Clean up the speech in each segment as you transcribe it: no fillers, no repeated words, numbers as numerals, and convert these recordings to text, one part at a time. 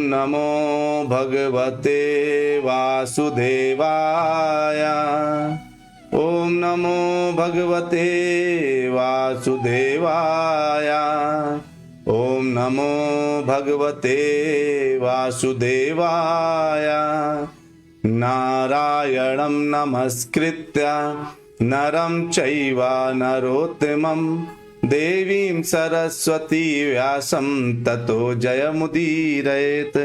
नमो भगवते वासुदेवाय। ओम नमो भगवते वासुदेवाय। ओम नमो भगवते वासुदेवाय। नारायणं नमस्कृत्य नरं चैव नरोत्तमं देवीं सरस्वती व्यासं ततो जयमुदीरयेत्।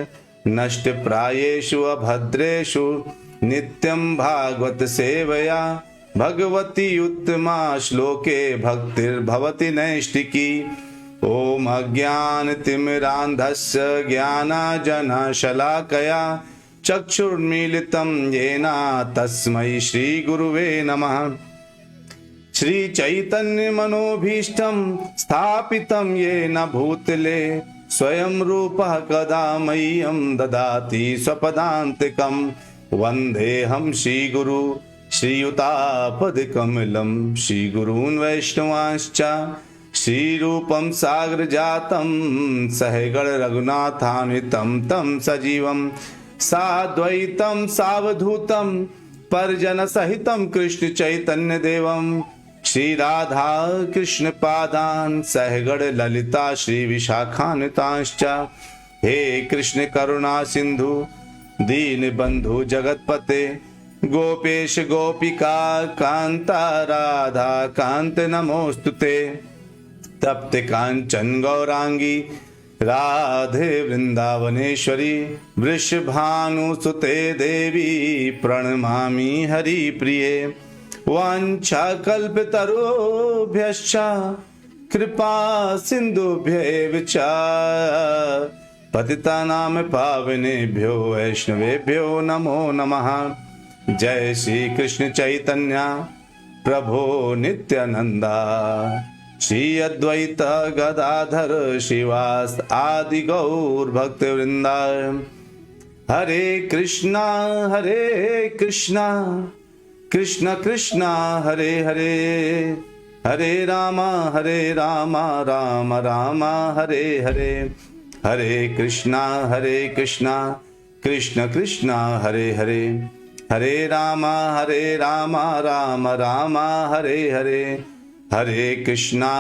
नष्टप्रायेषु अभद्रेषु नित्यं भागवत सेवया भगवती उत्तमा श्लोके भक्तिर्भवति नैष्टिकी। ओम अज्ञानतिमिरान्धस्य ज्ञानाञ्जनशलाकया चक्षुर्मीलितं येन तस्मै श्रीगुरुवे नमः। श्रीचैतन्यमनोभीष्टं स्थापितं येन भूतले स्वयं रूपः कदा मह्यं ददाति स्वपदान्तिकं। वन्देऽहं श्रीगुरु श्रीयुतापदकमलं श्रीगुरून् वैष्णवांश्च श्रीरूपं साग्रजातं सहगण रघुनाथान्वितं तं सजीवं साद्वैतं सावधूतं परिजनसहितं कृष्ण चैतन्य देवं श्री राधा कृष्ण पादान् सहगण ललिता श्री विशाखान्वितांश्च। हे कृष्ण करुणा सिंधु दीन बंधु जगतपते गोपेश गोपिका कांता राधा कांत नमोस्तुते। तप्त कांचन गौरांगी राधे वृंदावनेश्वरी वृषभानुसुते देवी प्रणमामि हरिप्रिये। वाञ्छाकल्पतरुभ्यश्च कृपा सिन्धुभ्यैव च पतितानां पावनेभ्यो वैष्णवेभ्यो नमो नमः। जय श्री कृष्ण चैतन्य प्रभो नित्यानंदा श्री अद्वैत गदाधर शिवास आदि गौर भक्त वृंदा। हरे कृष्णा कृष्ण कृष्ण हरे हरे हरे राम राम राम हरे हरे। हरे कृष्णा कृष्ण कृष्ण हरे हरे हरे राम राम राम हरे हरे। हरे कृष्णा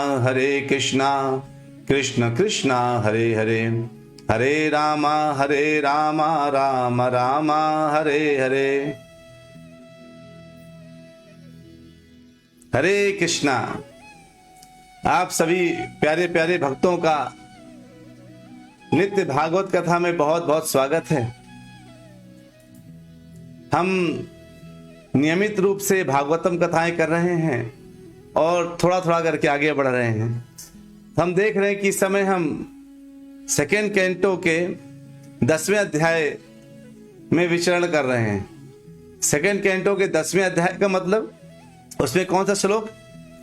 कृष्ण कृष्ण हरे हरे हरे राम राम राम हरे हरे। हरे कृष्णा। आप सभी प्यारे प्यारे भक्तों का नित्य भागवत कथा में बहुत बहुत स्वागत है। हम नियमित रूप से भागवतम कथाएं कर रहे हैं और थोड़ा थोड़ा करके आगे बढ़ रहे हैं। हम देख रहे हैं कि इस समय हम सेकेंड कैंटो के 10वें अध्याय में विचरण कर रहे हैं। सेकेंड कैंटो के 10वें अध्याय का मतलब उसमें कौन सा श्लोक?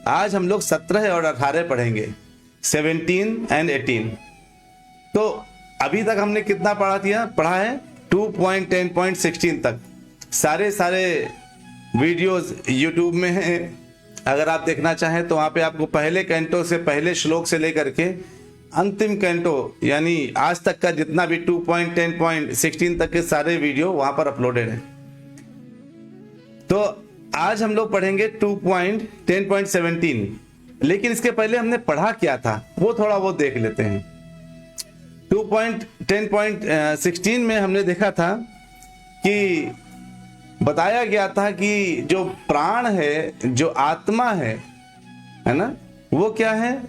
आज हम लोग 17 और 18 पढ़ेंगे, 17 एंड 18। तो अभी तक हमने कितना पढ़ा है 2.10.16 तक। सारे वीडियोस यूट्यूब में हैं, अगर आप देखना चाहें तो वहाँ पे आपको पहले कैंटो से पहले श्लोक से लेकर के अंतिम कैंटो यानी आज तक का जितना भी 2.10.16 तक के सारे वीडियो वहाँ पर अपलोडेड है। तो आज हम लोग पढ़ेंगे 2.10.17, लेकिन इसके पहले हमने पढ़ा क्या था वो थोड़ा वो देख लेते हैं। 2.10.16 में हमने देखा था कि बताया गया था कि जो प्राण है, जो आत्मा है ना, वो क्या है?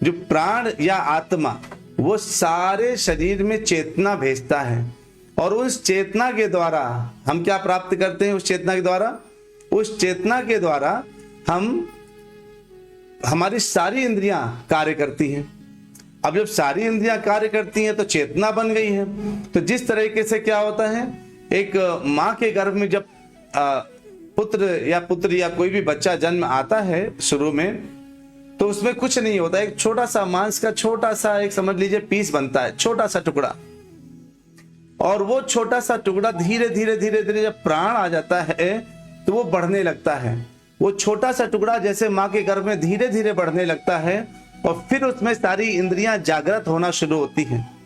जो प्राण या आत्मा वो सारे शरीर में चेतना भेजता है और उस चेतना के द्वारा हम क्या प्राप्त करते हैं? उस चेतना के द्वारा हम हमारी सारी इंद्रियां कार्य करती हैं। अब जब सारी इंद्रियां कार्य करती हैं तो चेतना बन गई है। तो जिस तरीके से क्या होता है, एक माँ के गर्भ में जब पुत्र या पुत्री या कोई भी बच्चा जन्म आता है शुरू में, तो उसमें कुछ नहीं होता, एक छोटा सा मांस का छोटा सा एक समझ लीजिए पीस बनता है, छोटा सा टुकड़ा। और वो छोटा सा टुकड़ा धीरे धीरे जब प्राण आ जाता है तो वो बढ़ने लगता है। वो छोटा सा टुकड़ा जैसे माँ के गर्भ में धीरे धीरे बढ़ने लगता है और फिर उसमें सारी इंद्रियां जागृत होना शुरू होती हैं।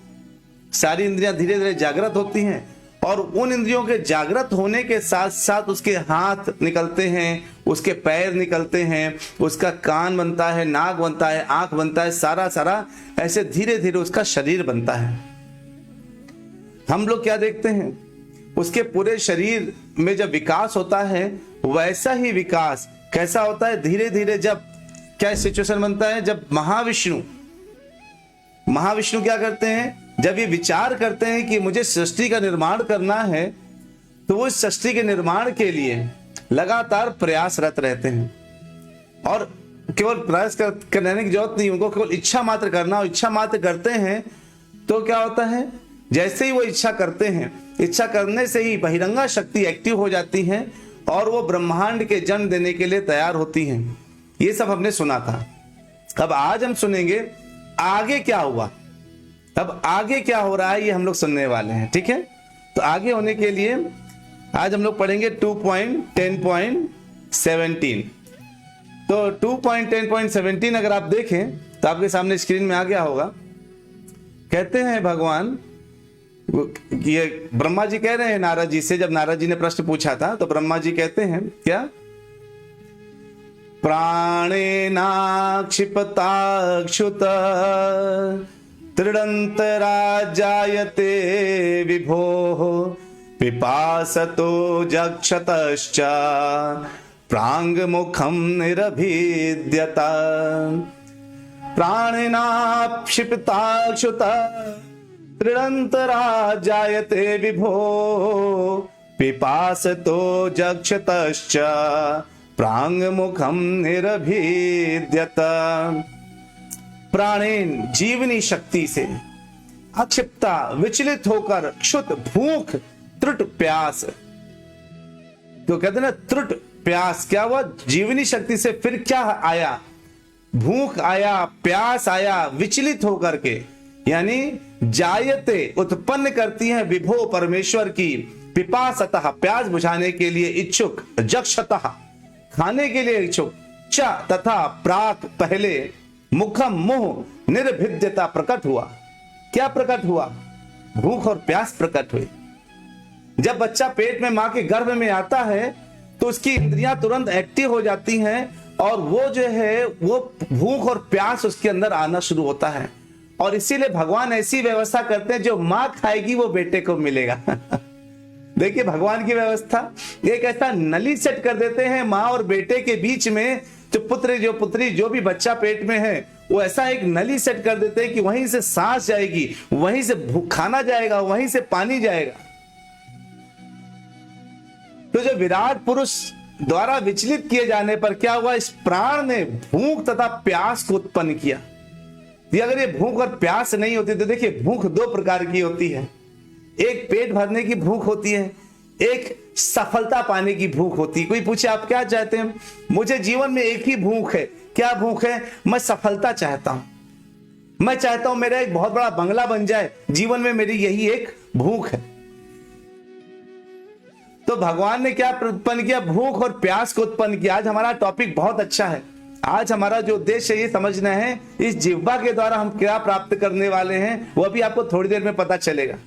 सारी इंद्रियां धीरे धीरे जागृत होती हैं, और उन इंद्रियों के जागृत होने के साथ साथ उसके हाथ निकलते हैं, उसके पैर निकलते हैं, उसका कान बनता है, नाक बनता है, आंख बनता है, सारा ऐसे धीरे धीरे उसका शरीर बनता है। हम लोग क्या देखते हैं, उसके पूरे शरीर में जब विकास होता है, वैसा ही विकास कैसा होता है, धीरे धीरे जब क्या सिचुएशन बनता है, जब महाविष्णु क्या करते हैं, जब ये विचार करते हैं कि मुझे सृष्टि का निर्माण करना है, तो वो इस सृष्टि के निर्माण के लिए लगातार प्रयासरत रहते हैं। और केवल प्रयास करने की जरूरत नहीं, उनको केवल इच्छा मात्र करना, और इच्छा मात्र करते हैं तो क्या होता है, जैसे ही वो इच्छा करते हैं, इच्छा करने से ही बहिरंगा शक्ति एक्टिव हो जाती है और वो ब्रह्मांड के जन्म देने के लिए तैयार होती हैं। ये सब हमने सुना था। अब आज हम सुनेंगे आगे क्या हुआ, अब आगे क्या हो रहा है, ये हम लोग सुनने वाले हैं। ठीक है, तो आगे होने के लिए आज हम लोग पढ़ेंगे 2.10.17। तो 2.10.17 अगर आप देखें तो आपके सामने स्क्रीन में आ गया होगा। कहते हैं भगवान, ये ब्रह्मा जी कह रहे हैं नारद जी से, जब नारद जी ने प्रश्न पूछा था तो ब्रह्मा जी कहते हैं क्या, प्राणेनाक्षिपताक्षुत तृणन्तराजायते विभोः पिपासतो जक्षतश्च प्राङ्मुखं निरभिद्यत। प्राणेनाक्षिपताक्षुत तृणन्तराजायते विभोः पिपासतो जक्षतश्च प्राङ्मुखं निरभिद्यत। प्राणेन जीवनी शक्ति से, अक्षिप्ता विचलित होकर, क्षुत भूख, त्रुट प्यास, तो कहते हैं ना त्रुट प्यास, क्या हुआ, जीवनी शक्ति से फिर क्या आया, भूख आया, प्यास आया, विचलित होकर के, यानी जायते उत्पन्न करती है विभो परमेश्वर की, पिपासतः प्यास बुझाने के लिए इच्छुक, जक्षतः खाने के लिए इच्छुक, च तथा प्राक पहले, मुखम मुंह, निर्भिद्यता प्रकट हुआ। क्या प्रकट हुआ, भूख और प्यास प्रकट हुई। जब बच्चा पेट में मां के गर्भ में आता है तो उसकी इंद्रियां तुरंत एक्टिव हो जाती हैं, और वो जो है वो भूख और प्यास उसके अंदर आना शुरू होता है। और इसीलिए भगवान ऐसी व्यवस्था करते हैं, जो मां खाएगी वो बेटे को मिलेगा। देखिए भगवान की व्यवस्था, एक ऐसा नली सेट कर देते हैं माँ और बेटे के बीच में, जो पुत्री जो भी बच्चा पेट में है, वो ऐसा एक नली सेट कर देते हैं कि वहीं से सांस जाएगी, वहीं से खाना जाएगा, वहीं से पानी जाएगा। तो जो विराट पुरुष द्वारा विचलित किए जाने पर क्या हुआ, इस प्राण ने भूख तथा प्यास को उत्पन्न किया। अगर ये भूख और प्यास नहीं होती तो देखिए, भूख दो प्रकार की होती है, एक पेट भरने की भूख होती है, एक सफलता पाने की भूख होती है। कोई पूछे आप क्या चाहते हैं, मुझे जीवन में एक ही भूख है। क्या भूख है, मैं सफलता चाहता हूं, मैं चाहता हूं मेरा एक बहुत बड़ा बंगला बन जाए, जीवन में मेरी यही एक भूख है। तो भगवान ने क्या उत्पन्न किया, भूख और प्यास को उत्पन्न किया। आज हमारा टॉपिक बहुत अच्छा है। आज हमारा जो उद्देश्य है ये समझना है, इस जिह्वा के द्वारा हम क्या प्राप्त करने वाले हैं, वो भी आपको थोड़ी देर में पता चलेगा।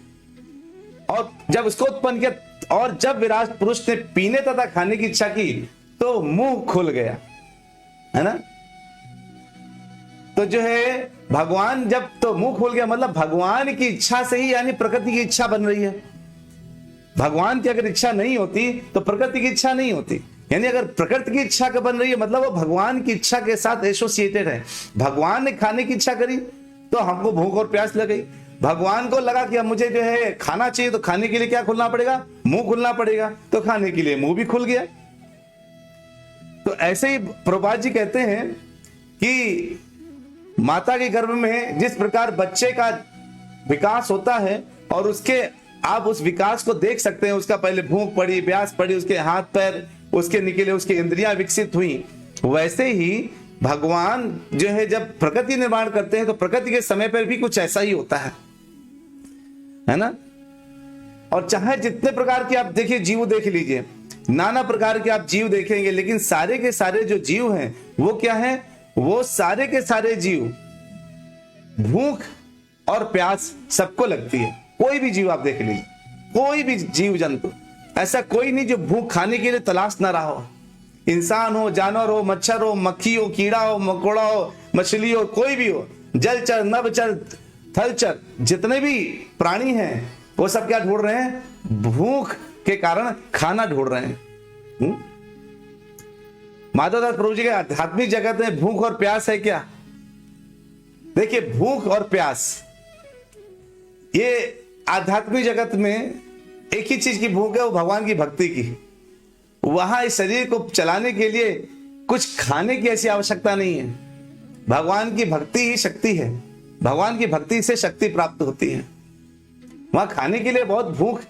और जब उसको उत्पन्न किया, और जब विराट पुरुष ने पीने तथा खाने की इच्छा की तो मुंह खुल गया, है ना। तो जो है भगवान जब, तो मुंह खुल गया मतलब भगवान की इच्छा से ही, यानी प्रकृति की इच्छा बन रही है। भगवान की अगर इच्छा नहीं होती तो प्रकृति की इच्छा नहीं होती, यानी अगर प्रकृति की इच्छा का बन रही है मतलब वो भगवान की इच्छा के साथ एसोसिएटेड है। भगवान ने खाने की इच्छा करी तो हमको भूख और प्यास लग गई। भगवान को लगा कि अब मुझे जो है खाना चाहिए, तो खाने के लिए क्या खुलना पड़ेगा, मुंह खुलना पड़ेगा, तो खाने के लिए मुंह भी खुल गया। तो ऐसे ही प्रभुपाद जी कहते हैं कि माता के गर्भ में जिस प्रकार बच्चे का विकास होता है, और उसके आप उस विकास को देख सकते हैं, उसका पहले भूख पड़ी, प्यास पड़ी, उसके हाथ पैर उसके निकले, उसकी इंद्रियां विकसित हुई, वैसे ही भगवान जो है जब प्रकृति निर्माण करते हैं तो प्रकृति के समय पर भी कुछ ऐसा ही होता है ना। और चाहे जितने प्रकार के आप देखिए जीव देख लीजिए, नाना प्रकार के आप जीव देखेंगे, लेकिन सारे के सारे जो जीव हैं वो क्या है, वो सारे के सारे जीव भूख और प्यास सबको लगती है। कोई भी जीव आप देख लीजिए, कोई भी जीव जंतु, ऐसा कोई नहीं जो भूख खाने के लिए तलाश ना रहा हो। इंसान हो, जानवर हो, मच्छर हो, मक्खी हो, कीड़ा हो, मकोड़ा हो, मछली हो, कोई भी हो, जलचर, नभचर, थलचर, जितने भी प्राणी हैं वो सब क्या ढूंढ रहे हैं? भूख के कारण खाना ढूंढ रहे हैं। माधवदास प्रभु जी के आध्यात्मिक जगत में भूख और प्यास है क्या? देखिए, भूख और प्यास, ये आध्यात्मिक जगत में एक ही चीज की भूख है, वो भगवान की भक्ति की। वहां इस शरीर को चलाने के लिए कुछ खाने की ऐसी आवश्यकता नहीं है। भगवान की भक्ति ही शक्ति है, भगवान की भक्ति से शक्ति प्राप्त होती है। वहां खाने के लिए बहुत भूख,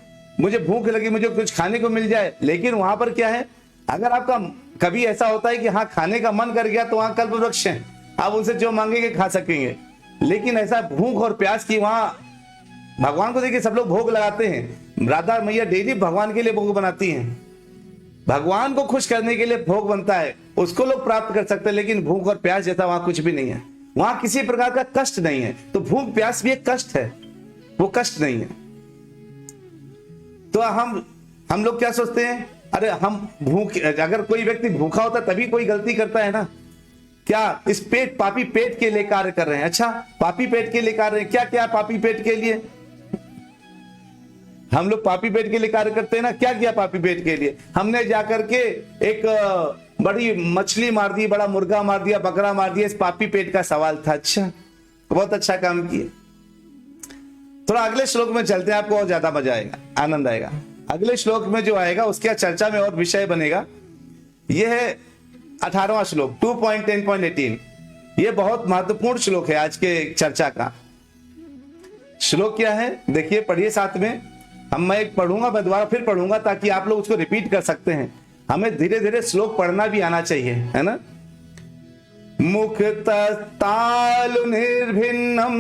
मुझे भूख लगी, मुझे कुछ खाने को मिल जाए, लेकिन वहां पर क्या है, अगर आपका कभी ऐसा होता है कि हाँ खाने का मन कर गया, तो वहां कल्प वृक्ष हैं, आप उनसे जो मांगेंगे खा सकेंगे। लेकिन ऐसा भूख और प्यास की वहां भगवान को देखिए, सब लोग भोग लगाते हैं, राधा मैया डेली भगवान के लिए भोग बनाती हैं, भगवान को खुश करने के लिए भोग बनता है, उसको लोग प्राप्त कर सकते हैं। लेकिन भूख और प्यास जैसा वहां कुछ भी नहीं है, वहां किसी प्रकार का कष्ट नहीं है। तो भूख प्यास भी एक कष्ट है, वो कष्ट नहीं है। तो हम लोग क्या सोचते हैं, अरे हम भूख, अगर कोई व्यक्ति भूखा होता तभी कोई गलती करता है ना, क्या इस पेट, पापी पेट के लिए कार्य कर रहे हैं। अच्छा, पापी पेट के लिए कार्य हैं, क्या क्या पापी पेट के लिए हम लोग पापी पेट के लिए कार्य करते हैं ना। क्या किया पापी पेट के लिए? हमने जाकर के एक बड़ी मछली मार दी, बड़ा मुर्गा मार दिया, बकरा मार दिया, इस पापी पेट का सवाल था। अच्छा, बहुत अच्छा काम किए। थोड़ा अगले श्लोक में चलते हैं, आपको और ज्यादा मजा आएगा, आनंद आएगा। अगले श्लोक में जो आएगा उसके चर्चा में और विषय बनेगा। यह है 18वां श्लोक 2.10.18। यह बहुत महत्वपूर्ण श्लोक है आज के चर्चा का। श्लोक क्या है देखिए, पढ़िए साथ में। मैं एक पढ़ूंगा, मैं दोबारा फिर पढ़ूंगा ताकि आप लोग उसको रिपीट कर सकते हैं। हमें धीरे धीरे श्लोक पढ़ना भी आना चाहिए, है ना। मुख तालु निर्भिन्नम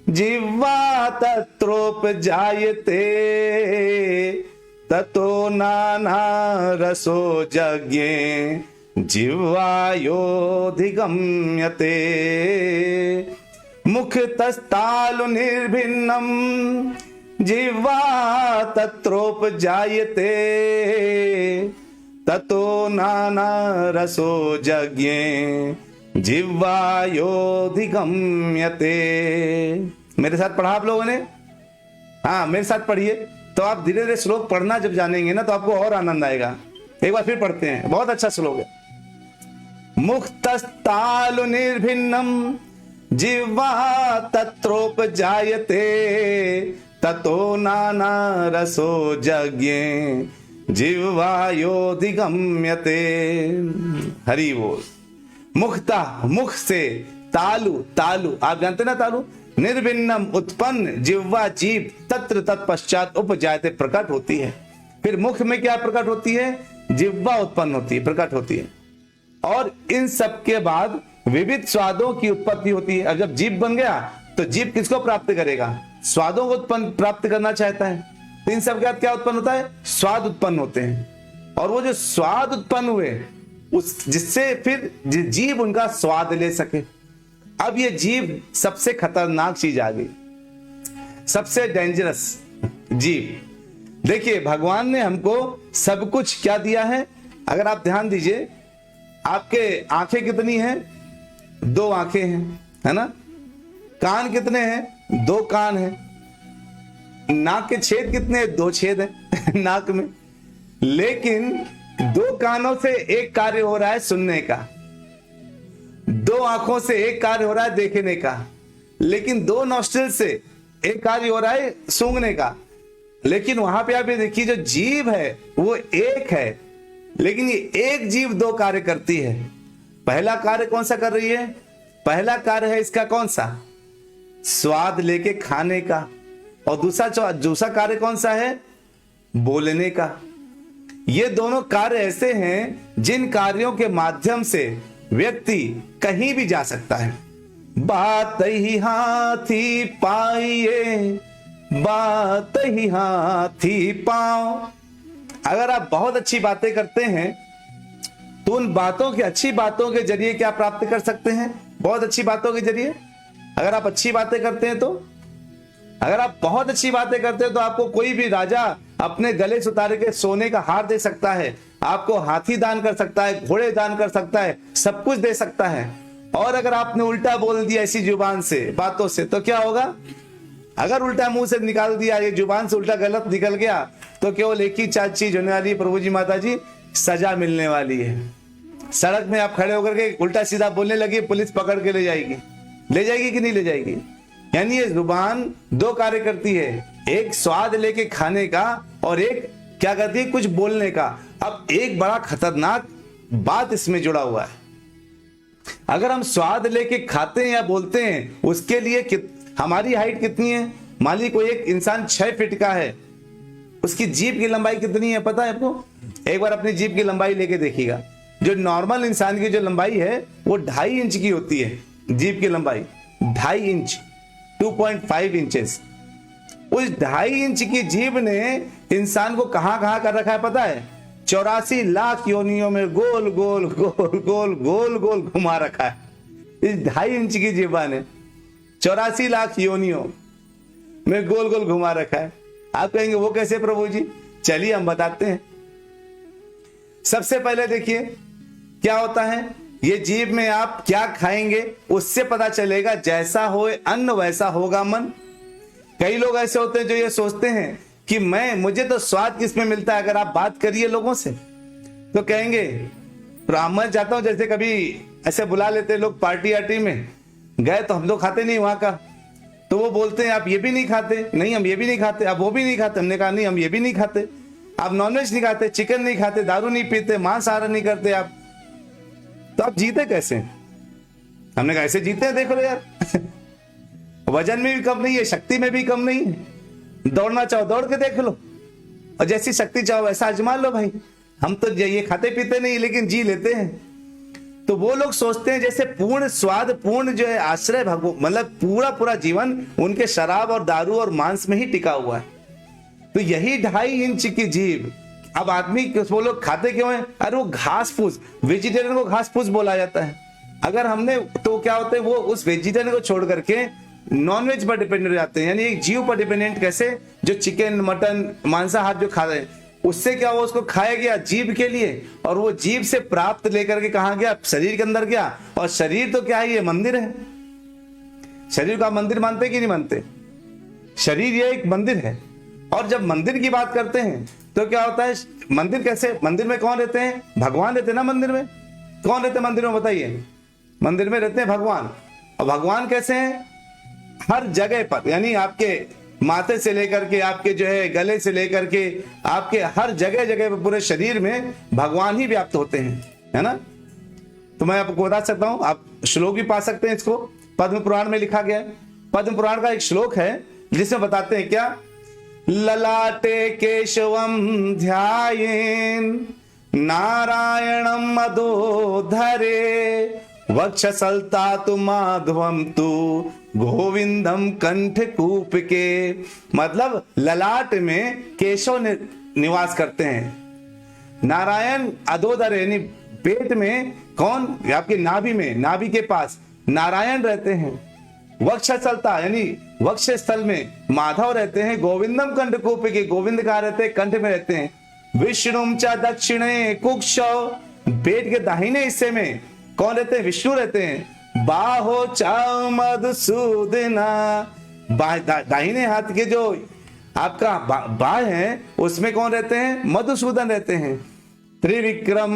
जिह्वा तत्रोपजायते ततो नाना रसो जज्ञे जिह्वायोधिगम्यते। मुख तस्तालु निर्भिन्नम जिह्वा तत्रोपजायते ततो नाना रसो जज्ञे जिह्वायोधिगम्यते। मेरे साथ पढ़ा आप लोगों ने? हाँ, मेरे साथ पढ़िए। तो आप धीरे धीरे श्लोक पढ़ना जब जानेंगे ना, तो आपको और आनंद आएगा। एक बार फिर पढ़ते हैं, बहुत अच्छा श्लोक है। मुक्तस्तालु निर्भिन्नम जिह्वा तत्रोपजायते ततो नाना रसो जज्ञे जिह्वायोधिगम्यते। हरि बोल। मुक्ता, मुख से, तालु, तालु आप जानते ना, तालु निर्भिन्नम उत्पन्न, जिह्वा जीव, तत्र तत्पश्चात उपजायते प्रकट होती है। फिर मुख में क्या प्रकट होती है? जिह्वा उत्पन्न होती है, प्रकट होती है। और इन सब के बाद विविध स्वादों की उत्पत्ति होती है। अब जब जीव बन गया तो जीव किसको प्राप्त करेगा? स्वादों को उत्पन्न प्राप्त करना चाहता है। तो इन सब के बाद क्या उत्पन्न होता है? स्वाद उत्पन्न होते हैं। और वो जो स्वाद उत्पन्न हुए, उस जिससे फिर जीव उनका स्वाद ले सके। अब ये जीव सबसे खतरनाक चीज आ गई, सबसे डेंजरस जीव। देखिए, भगवान ने हमको सब कुछ क्या दिया है? अगर आप ध्यान दीजिए, आपके आंखें कितनी हैं? 2 आंखें हैं, है ना। कान कितने हैं? 2 कान हैं। नाक के छेद कितने? 2 छेद हैं नाक में। लेकिन 2 कानों से एक कार्य हो रहा है सुनने का, 2 आंखों से एक कार्य हो रहा है देखने का, लेकिन 2 नॉस्ट्रिल से एक कार्य हो रहा है सूंघने का। लेकिन वहां पे आप ये देखिए, जो जीव है वो एक है, लेकिन ये एक जीव 2 कार्य करती है। पहला कार्य कौन सा कर रही है? पहला कार्य है इसका कौन सा? स्वाद लेके खाने का। और दूसरा कार्य कौन सा है? बोलने का। ये दोनों कार्य ऐसे हैं जिन कार्यों के माध्यम से व्यक्ति कहीं भी जा सकता है। बात ही हाथी पाइए, बात ही हाथी पाओ। अगर आप बहुत अच्छी बातें करते हैं तो उन बातों के, अच्छी बातों के जरिए क्या प्राप्त कर सकते हैं? बहुत अच्छी बातों के जरिए अगर आप अच्छी बातें करते हैं तो अगर आप बहुत अच्छी बातें करते हो तो आपको कोई भी राजा अपने गले से उतार के सोने का हार दे सकता है, आपको हाथी दान कर सकता है, घोड़े दान कर सकता है, सब कुछ दे सकता है। और अगर आपने उल्टा बोल दिया ऐसी जुबान से, बातों से, तो क्या होगा? अगर उल्टा मुंह से निकाल दिया, ये जुबान से उल्टा गलत निकल गया, तो केवल एक ही चीज होने वाली है प्रभु जी, माता जी, सजा मिलने वाली है। सड़क में आप खड़े होकर के उल्टा सीधा बोलने लगे, पुलिस पकड़ के ले जाएगी। ले जाएगी कि नहीं ले जाएगी? यानी ये जुबान दो कार्य करती है, एक स्वाद लेके खाने का और एक क्या करती है, कुछ बोलने का। अब एक बड़ा खतरनाक बात इसमें जुड़ा हुआ है। अगर हम स्वाद लेके खाते हैं या बोलते हैं, उसके लिए हमारी हाइट कितनी है? मान ली कोई एक इंसान 6 फीट का है, उसकी जीभ की लंबाई कितनी है पता है आपको? एक बार अपनी जीभ की लंबाई लेके देखिएगा। जो नॉर्मल इंसान की जो लंबाई है वो 2.5 इंच की होती है। जीभ की लंबाई 2.5 इंच, 2.5 इंचेस। उस 2.5 इंच की जीभ ने इंसान को कहां कहां कर रखा है पता है? 84 लाख योनियों में गोल गोल गोल गोल गोल गोल घुमा रखा है। इस 2.5 इंच की जीभा ने 84 लाख योनियों में गोल गोल घुमा रखा है। आप कहेंगे वो कैसे प्रभु जी? चलिए हम बताते हैं। सबसे पहले देखिए क्या होता है, ये जीभ में आप क्या खाएंगे उससे पता चलेगा। जैसा होए अन्न वैसा होगा मन। कई लोग ऐसे होते हैं जो ये सोचते हैं कि मुझे तो स्वाद किसमें मिलता है। अगर आप बात करिए लोगों से तो कहेंगे, ब्राह्मण जाता हूं, जैसे कभी ऐसे बुला लेते लोग पार्टी आर्टी में गए तो हम लोग खाते नहीं वहां का, तो वो बोलते हैं आप ये भी नहीं खाते? नहीं हम ये भी नहीं खाते। आप वो भी नहीं खाते? हमने कहा नहीं हम ये भी नहीं खाते। आप नॉनवेज नहीं खाते, चिकन नहीं खाते, दारू नहीं पीते, मांसाहार नहीं करते आप, तो आप जीते कैसे? हमने कहा ऐसे जीते हैं, देख लो यार। वजन में भी कम नहीं है, शक्ति में भी कम नहीं है। दौड़ना चाहो दौड़ के देख लो, और जैसी शक्ति चाहो वैसा आजमा लो भाई। हम तो ये खाते पीते नहीं लेकिन जी लेते हैं। तो वो लोग सोचते हैं जैसे पूर्ण स्वाद, पूर्ण जो है आश्रय मतलब पूरा पूरा जीवन उनके शराब और दारू और मांस में ही टिका हुआ है। तो यही 2.5 इंच की जीभ, अब आदमी वो लोग खाते क्यों है? अरे वो घास फूस, वेजिटेरियन को घास फूस बोला जाता है। अगर हमने तो क्या होता है, वो उस वेजिटेरियन को छोड़ करके नॉनवेज पर डिपेंडेंट हो जाते हैं। यानी एक जीव पर डिपेंडेंट कैसे? जो चिकन मटन मांसाहार जो खा रहे हैं, उससे क्या वो उसको खाया गया जीभ के लिए, और वो जीभ से प्राप्त लेकर के कहां गया? शरीर के अंदर गया। और शरीर तो क्या है? ये मंदिर है। शरीर का मंदिर मानते कि नहीं मानते? शरीर ये एक मंदिर है। और जब मंदिर की बात करते हैं तो क्या होता है? मंदिर कैसे? मंदिर में कौन रहते हैं? भगवान रहते हैं ना। मंदिर में कौन रहते हैं? मंदिर में बताइए। मंदिर में रहते हैं भगवान। और भगवान कैसे हैं? हर जगह पर, यानी आपके माथे से लेकर के आपके जो है गले से लेकर के आपके हर जगह जगह पर पूरे शरीर में भगवान ही व्याप्त होते हैं, है ना। तो मैं आपको बता सकता हूं, आप श्लोक भी पा सकते हैं इसको, पद्म पुराण में लिखा गया है। पद्म पुराण का एक श्लोक है जिसमें बताते हैं क्या? ललाटे केशवम ध्यायेन नारायणम मधोधरे वक्षसलता तु माधवम तु गोविंदम कंठ कूप के। मतलब ललाट में केशव निवास करते हैं। नारायण अधोधर यानी पेट में कौन? आपके नाभि में, नाभि के पास नारायण रहते हैं। वक्षस्थलता यानी वक्ष स्थल में माधव रहते हैं। गोविंदम कंठकूप के, गोविंद कहाँ रहते हैं? कंठ में रहते हैं। विष्णुम च दक्षिणे कुक्ष, पेट के दाहिने हिस्से में कौन रहते हैं? विष्णु रहते हैं। बाहो च मधुसूदना, दाहिने हाथ के जो आपका बाह है उसमें कौन रहते हैं? मधुसूदन रहते हैं। त्रिविक्रम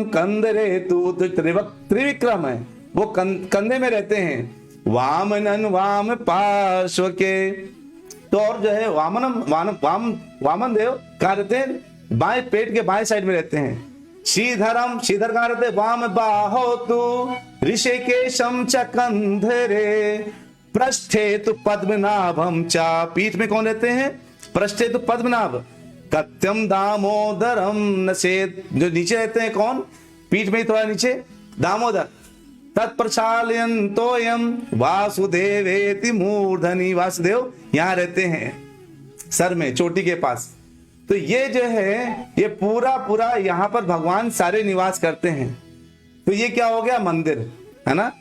कंदरे तू, त्रिविक्रम है वो कंधे में रहते हैं। वामनन वाम पार्श्व के, तो और जो है वामन देव कहाँ रहते हैं? बाएं पेट के बाएं साइड में रहते हैं। श्रीधरम, श्रीधर कहाँ रहते हैं? वाम बाहो तु ऋषिकेशम च कंधरे पृष्ठे तु पद्मनाभम च, पीठ में कौन रहते हैं? पृष्ठे तु पद्मनाभ। कत्यम दामोदरम नसेत, जो नीचे रहते हैं कौन? पीठ में थोड़ा नीचे दामोदर। तत्प्रचालयन्तोयम वासुदेवेति मूर्धनि, वासुदेव यहाँ रहते हैं सर में, चोटी के पास। तो ये जो है ये पूरा पूरा यहाँ पर भगवान सारे निवास करते हैं। तो ये क्या हो गया? मंदिर, है ना।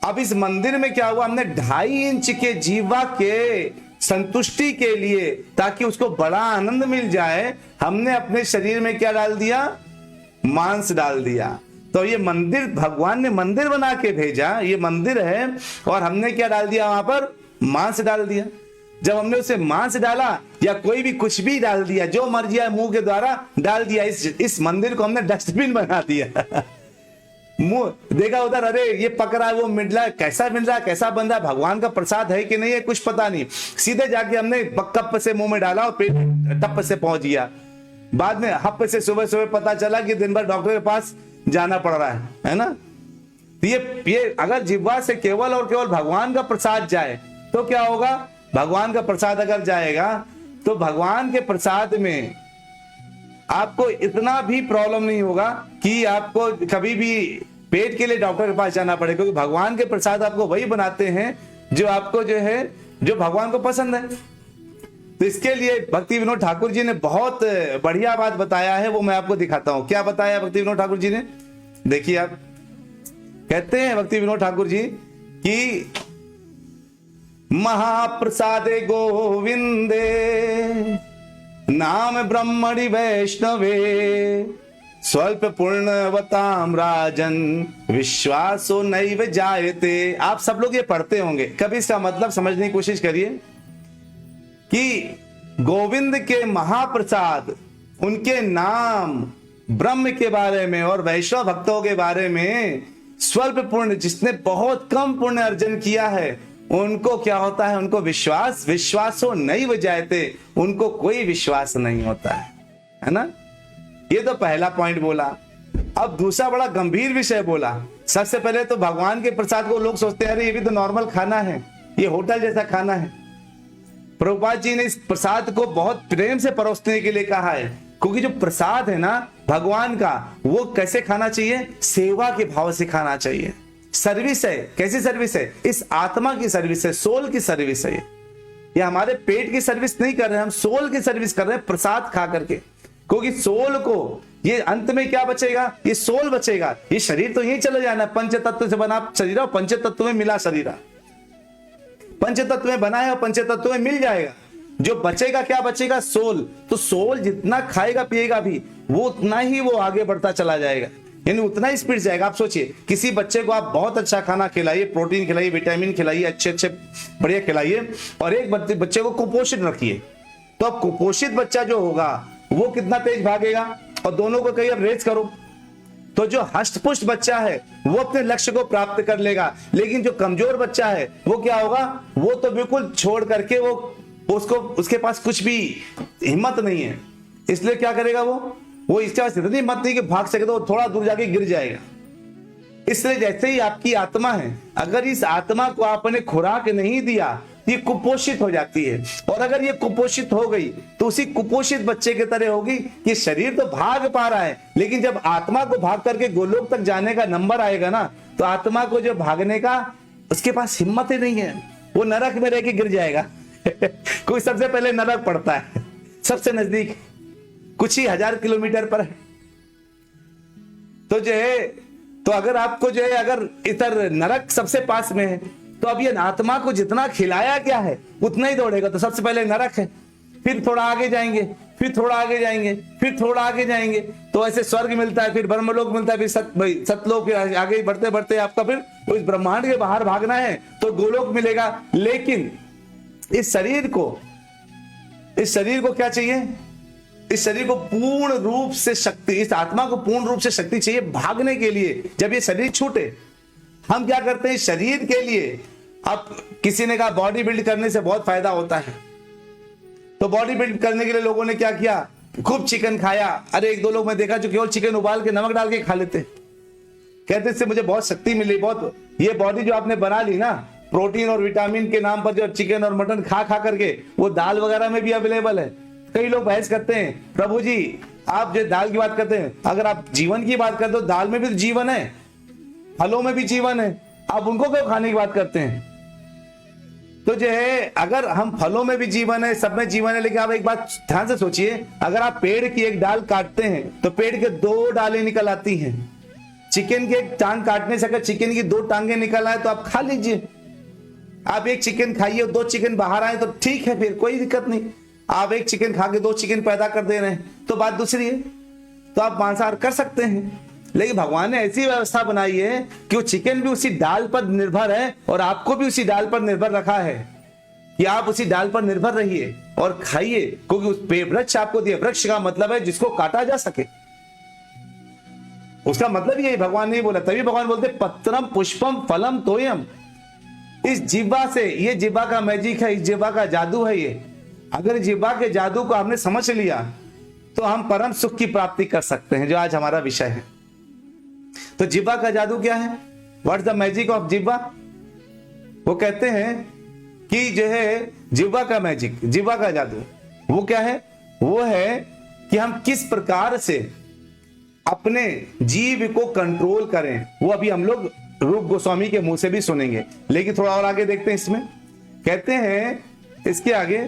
अब इस मंदिर में क्या हुआ? हमने 2.5 इंच के जीवा के संतुष्टि के लिए, ताकि उसको बड़ा आनंद मिल जाए, हमने अपने शरीर में क्या डाल दिया? मांस डाल दिया। तो ये मंदिर, भगवान ने मंदिर बना के भेजा, ये मंदिर है, और हमने क्या डाल दिया वहां पर? मांस डाल दिया। जब हमने उसे मांस डाला या कोई भी कुछ भी डाल दिया, जो मर्जी है मुंह के द्वारा डाल दिया, इस मंदिर को हमने डस्टबिन बना दिया। मुंह देखा उधर, अरे ये पक रहा है, वो मिल रहा है, कैसा मिल रहा है, कैसा बन रहा है, भगवान का प्रसाद है कि नहीं है, कुछ पता नहीं। सीधे जाके हमने कप से मुंह में डाला और पेट टप से पहुंच गया। बाद में हप से सुबह सुबह पता चला कि दिन भर डॉक्टर के पास जाना पड़ रहा है ना। ये अगर जिह्वा से केवल और केवल भगवान का प्रसाद जाए तो क्या होगा? भगवान का प्रसाद अगर जाएगा तो भगवान के प्रसाद में आपको इतना भी प्रॉब्लम नहीं होगा कि आपको कभी भी पेट के लिए डॉक्टर के पास जाना पड़े, क्योंकि भगवान के प्रसाद आपको वही बनाते हैं जो आपको जो है, जो भगवान को पसंद है। तो इसके लिए भक्ति विनोद ठाकुर जी ने बहुत बढ़िया बात बताया है, वो मैं आपको दिखाता हूं। क्या बताया भक्ति विनोद ठाकुर जी ने? देखिए, आप कहते हैं भक्ति विनोद ठाकुर जी कि महाप्रसादे गोविंदे नाम ब्रह्मणि वैष्णवे स्वल्प पूर्णवताम राजन विश्वासो नैव जायते। आप सब लोग ये पढ़ते होंगे, कभी इसका मतलब समझने की कोशिश करिए कि गोविंद के महाप्रसाद, उनके नाम, ब्रह्म के बारे में और वैष्णव भक्तों के बारे में स्वल्प पुण्य, जिसने बहुत कम पुण्य अर्जन किया है, उनको क्या होता है? उनको विश्वासो नैव जायते, उनको कोई विश्वास नहीं होता है ना। ये तो पहला पॉइंट बोला। अब दूसरा बड़ा गंभीर विषय बोला। सबसे पहले तो भगवान के प्रसाद को लोग सोचते हैं अरे ये भी तो नॉर्मल खाना है, ये होटल जैसा खाना है। प्रभुपाद जी ने इस प्रसाद को बहुत प्रेम से परोसने के लिए कहा है, क्योंकि जो प्रसाद है ना भगवान का, वो कैसे खाना चाहिए? सेवा के भाव से खाना चाहिए। सर्विस है। कैसी सर्विस है? इस आत्मा की सर्विस है, सोल की सर्विस है। ये हमारे पेट की सर्विस नहीं कर रहे हैं, हम सोल की सर्विस कर रहे हैं प्रसाद खा करके। क्योंकि सोल को ये अंत में क्या बचेगा? ये सोल बचेगा। ये शरीर तो यही चले जाना, पंच तत्व से बना शरीर और पंच तत्व में मिला शरीर, पंच तत्व में बना है और पंच तत्व में मिल जाएगा। जो बचेगा क्या बचेगा? सोल। तो सोल जितना खाएगा पिएगा भी, वो उतना ही वो आगे बढ़ता चला जाएगा, यानी उतना ही स्पीड जाएगा। आप सोचिए, किसी बच्चे को आप बहुत अच्छा खाना खिलाइए, प्रोटीन खिलाइए, विटामिन खिलाइए, अच्छे अच्छे बढ़िया खिलाइए, और एक बच्चे को कुपोषित रखिए, तो अब कुपोषित बच्चा जो होगा वो कितना तेज भागेगा। और दोनों को कहीं अब रेस करो तो जो हष्ट पुष्ट बच्चा है वो अपने लक्ष्य को प्राप्त कर लेगा, लेकिन जो कमजोर बच्चा है वो क्या होगा? वो तो बिल्कुल छोड़ करके उसके पास कुछ भी हिम्मत नहीं है, इसलिए क्या करेगा? वो इसके पास इतनी हिम्मत नहीं कि भाग सके, तो वो थोड़ा दूर जाके गिर जाएगा। इसलिए जैसे ही आपकी आत्मा है, अगर इस आत्मा को आपने खुराक नहीं दिया, ये कुपोषित हो जाती है। और अगर ये कुपोषित हो गई तो उसी कुपोषित बच्चे की तरह होगी कि शरीर तो भाग पा रहा है, लेकिन जब आत्मा को भाग करके गोलोक तक जाने का नंबर आएगा ना, तो आत्मा को जो भागने का उसके पास हिम्मत ही नहीं है, वो नरक में रह के गिर जाएगा। कोई सबसे पहले नरक पड़ता है, सबसे नजदीक कुछ ही 1000 किलोमीटर पर है। तो जो है, तो अगर आपको जो है, अगर इधर नरक सबसे पास में है, तो अब ये आत्मा को जितना खिलाया क्या है उतना ही दौड़ेगा। तो सबसे पहले नरक है, फिर थोड़ा आगे जाएंगे, फिर थोड़ा आगे जाएंगे, फिर थोड़ा आगे जाएंगे, तो ऐसे स्वर्ग मिलता है, फिर ब्रह्मलोक मिलता है, फिर सतलोक, आगे बढ़ते बढ़ते आपका फिर उस ब्रह्मांड के बाहर भागना है तो गोलोक मिलेगा। लेकिन इस शरीर को क्या चाहिए? इस शरीर को पूर्ण रूप से शक्ति, इस आत्मा को पूर्ण रूप से शक्ति चाहिए भागने के लिए। जब ये शरीर छूटे, हम क्या करते हैं शरीर के लिए? अब किसी ने कहा बॉडी बिल्ड करने से बहुत फायदा होता है, तो बॉडी बिल्ड करने के लिए लोगों ने क्या किया? खूब चिकन खाया। अरे एक दो लोग मैं देखा जो केवल चिकन उबाल के नमक डाल के खा लेते, कहते इससे मुझे बहुत शक्ति मिली, बहुत ये बॉडी जो आपने बना ली ना प्रोटीन और विटामिन के नाम पर, जो चिकन और मटन खा करके, वो दाल वगैरह में भी अवेलेबल है। कई लोग बहस करते हैं, प्रभु जी आप जो दाल की बात करते हैं, अगर आप जीवन की बात करते हो, दाल में भी तो जीवन है, फलों में भी जीवन है, आप उनको क्यों खाने की बात करते हैं? तो जो है, अगर हम फलों में भी जीवन है, सब में जीवन है, लेकिन आप एक बात ध्यान से सोचिए, अगर आप पेड़ की एक डाल काटते हैं तो पेड़ के 2 डालें निकल आती हैं। चिकन की एक टांग काटने से अगर चिकन की 2 टांगे निकल आए तो आप खा लीजिए, आप एक चिकन खाइए, 2 चिकन बाहर आए तो ठीक है, फिर कोई दिक्कत नहीं। आप एक चिकन खा के 2 चिकन पैदा कर दे रहे हैं तो बात दूसरी है, तो आप मांसाहार कर सकते हैं। लेकिन भगवान ने ऐसी व्यवस्था बनाई है कि वो चिकन भी उसी डाल पर निर्भर है और आपको भी उसी डाल पर निर्भर रखा है कि आप उसी डाल पर निर्भर रहिए और खाइए, क्योंकि उस पे वृक्ष आपको दिया। वृक्ष का मतलब है जिसको काटा जा सके, उसका मतलब यही भगवान ने बोला। तभी भगवान बोलते पत्रम पुष्पम फलम तोयम। इस जिह्वा से, ये जिह्वा का मैजिक है, इस जिह्वा का जादू है ये। अगर जिह्वा के जादू को हमने समझ लिया तो हम परम सुख की प्राप्ति कर सकते हैं, जो आज हमारा विषय है। तो जिह्वा का जादू क्या है? व्हाट्स द मैजिक ऑफ जिह्वा? वो कहते हैं कि जो है जिह्वा का मैजिक, जिह्वा का जादू वो क्या है? वो है कि हम किस प्रकार से अपने जीव को कंट्रोल करें। वो अभी हम लोग रूप गोस्वामी के मुंह से भी सुनेंगे, लेकिन थोड़ा और आगे देखते हैं। इसमें कहते हैं इसके आगे,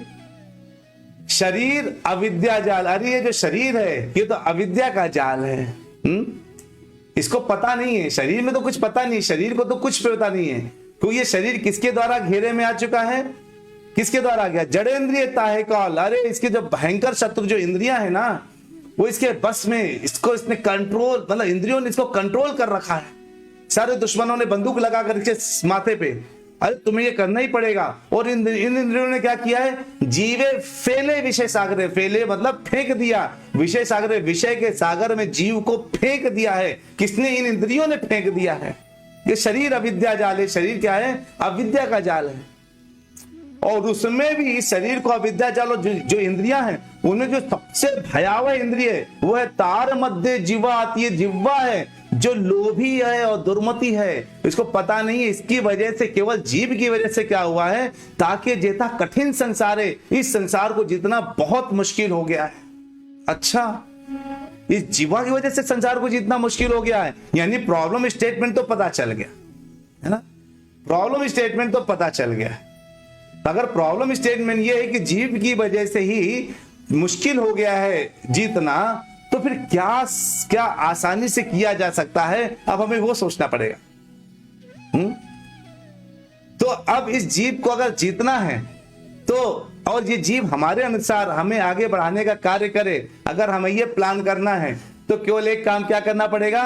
शरीर अविद्या जाल। अरे ये जो शरीर है ये तो अविद्या का जाल है। इसको पता नहीं है, शरीर में तो कुछ पता नहीं, शरीर को तो कुछ पता नहीं है। तो ये शरीर किसके द्वारा घेरे में आ चुका है? किसके द्वारा आ गया? जड़ेंद्रियता है काल। अरे इसके जो भयंकर शत्रु जो इंद्रियां है ना, वो इसके बस में, इसको इसने कंट्रोल, मतलब इंद्रियों ने इसको कंट्रोल कर रखा है। सारे दुश्मनों ने बंदूक लगा कर इसके माथे पे, अरे तुम्हें ये करना ही पड़ेगा। और इन इंद्रियों ने क्या किया है? जीवे फेले विषय सागरे। फेले मतलब फेंक दिया, विषय सागरे, विषय के सागर में जीव को फेंक दिया है। किसने? इन इंद्रियों ने फेंक दिया है। ये शरीर अविद्या जाल है। शरीर क्या है? अविद्या का जाल है। और उसमें भी शरीर को अविद्या जाल, जो इंद्रियां हैं उनमें जो सबसे भयावह इंद्रिय है वो है तार मध्य जिह्वा आती है। जिह्वा है जो लोभी है और दुर्मति है, इसको पता नहीं है। इसकी वजह से, केवल जीव की वजह से क्या हुआ है? ताकि जेता कठिन संसार है, इस संसार को जीतना बहुत मुश्किल हो गया है। अच्छा, इस जीवा की वजह से संसार को जीतना मुश्किल हो गया है। यानी प्रॉब्लम स्टेटमेंट तो पता चल गया है ना, प्रॉब्लम स्टेटमेंट तो पता चल गया है। अगर प्रॉब्लम स्टेटमेंट ये है कि जीव की वजह से ही मुश्किल हो गया है जीतना, तो फिर क्या क्या आसानी से किया जा सकता है? अब हमें वो सोचना पड़ेगा। तो अब इस जीव को अगर जीतना है तो, और ये जीव हमारे अनुसार हमें आगे बढ़ाने का कार्य करे, अगर हमें ये प्लान करना है तो केवल एक काम क्या करना पड़ेगा?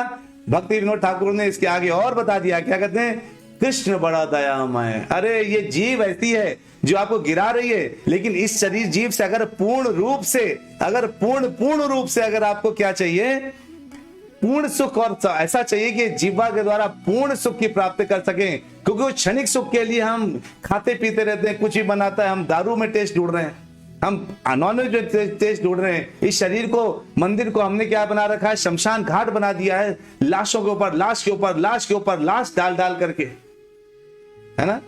भक्ति विनोद ठाकुर ने इसके आगे और बता दिया। क्या कहते हैं? कृष्ण बड़ा दयामय। अरे ये जीव ऐसी है जो आपको गिरा रही है, लेकिन इस शरीर जीव से अगर पूर्ण रूप से, अगर पूर्ण रूप से अगर आपको क्या चाहिए? पूर्ण सुख, और ऐसा चाहिए कि जीवा के द्वारा पूर्ण सुख की प्राप्ति कर सकें। क्योंकि वो क्षणिक सुख के लिए हम खाते पीते रहते हैं, कुछ भी बनाता है, हम दारू में टेस्ट ढूंढ रहे हैं, हम नॉनवेज में टेस्ट ढूंढ रहे हैं। इस शरीर को, मंदिर को हमने क्या बना रखा है? शमशान घाट बना दिया है। लाशों के ऊपर लाश के ऊपर लाश के ऊपर लाश डाल डाल करके, है ना,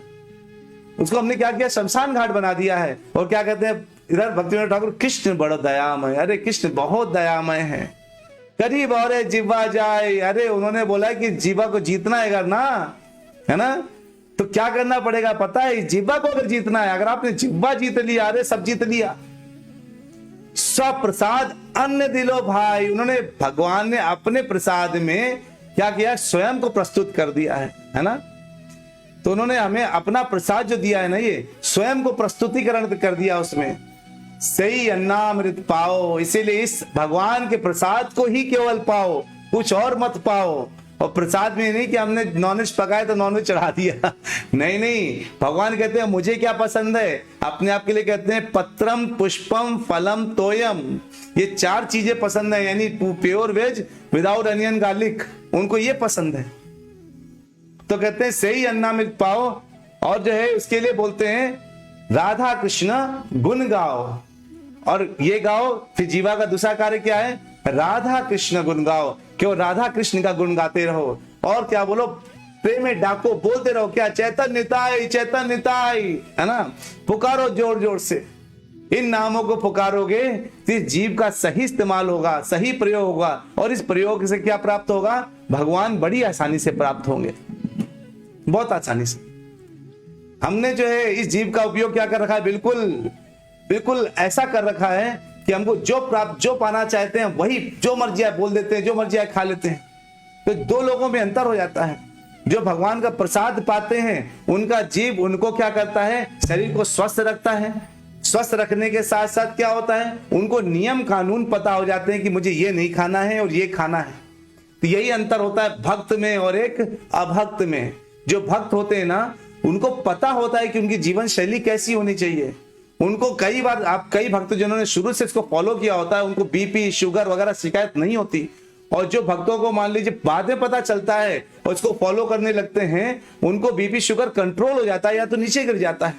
उसको हमने क्या किया? शमशान घाट बना दिया है। और क्या कहते हैं इधर भक्ति विनोद ठाकुर? कृष्ण बड़ा दयामय। अरे कृष्ण बहुत दयामय है। करीब और जिह्वा जाए। अरे उन्होंने बोला कि जिह्वा को जीतना है अगर ना, है ना, तो क्या करना पड़ेगा पता है? जिह्वा को अगर जीतना है, अगर आपने जिह्वा जीत लिया, अरे सब जीत लिया। स्वप्रसाद अन्न दिलो भाई। उन्होंने, भगवान ने अपने प्रसाद में क्या किया? स्वयं को प्रस्तुत कर दिया है ना। तो उन्होंने हमें अपना प्रसाद जो दिया है ना, ये स्वयं को प्रस्तुतिकरण कर दिया उसमें। सही अन्नामृत पाओ। इसीलिए इस भगवान के प्रसाद को ही केवल पाओ, कुछ और मत पाओ। और प्रसाद में नहीं कि हमने नॉनवेज पकाया तो नॉनवेज चढ़ा दिया। नहीं नहीं, भगवान कहते हैं मुझे क्या पसंद है, अपने आप के लिए कहते हैं पत्रम पुष्पम फलम तोयम। ये 4 चीजें पसंद है, यानी pure veg without onion garlic, उनको ये पसंद है। तो कहते हैं सही अन्नामृत पाओ। और जो है उसके लिए बोलते हैं राधा कृष्ण गुण गाओ। और ये गाओ, फिर जीवा का दूसरा कार्य क्या है? राधा कृष्ण गुण गाओ। क्यों? राधा कृष्ण का गुण गाते रहो। और क्या बोलो? प्रेम में डाको, बोलते रहो। क्या? चैतन्य निताई, चैतन्य निताई, है ना। पुकारो जोर जोर से। इन नामों को पुकारोगे तो इस जीव का सही इस्तेमाल होगा, सही प्रयोग होगा। और इस प्रयोग से क्या प्राप्त होगा? भगवान बड़ी आसानी से प्राप्त होंगे, बहुत आसानी से। हमने जो है इस जीव का उपयोग क्या कर रखा है? बिल्कुल ऐसा कर रखा है कि हमको जो पाना चाहते हैं वही, जो मर्जी आए बोल देते हैं, जो मर्जी आए खा लेते हैं। तो 2 लोगों में अंतर हो जाता है। जो भगवान का प्रसाद पाते हैं उनका जीव उनको क्या करता है, शरीर को स्वस्थ रखता है। स्वस्थ रखने के साथ साथ क्या होता है, उनको नियम कानून पता हो जाते हैं कि मुझे ये नहीं खाना है और ये खाना है। तो यही अंतर होता है भक्त में और एक अभक्त में। जो भक्त होते हैं ना, उनको पता होता है कि उनकी जीवन शैली कैसी होनी चाहिए। उनको कई बार कई भक्त जिन्होंने शुरू से इसको फॉलो किया होता है, उनको बीपी शुगर वगैरह शिकायत नहीं होती। और जो भक्तों को मान लीजिए बाद में पता चलता है और इसको फॉलो करने लगते हैं, उनको बीपी शुगर कंट्रोल हो जाता है या तो नीचे गिर जाता है।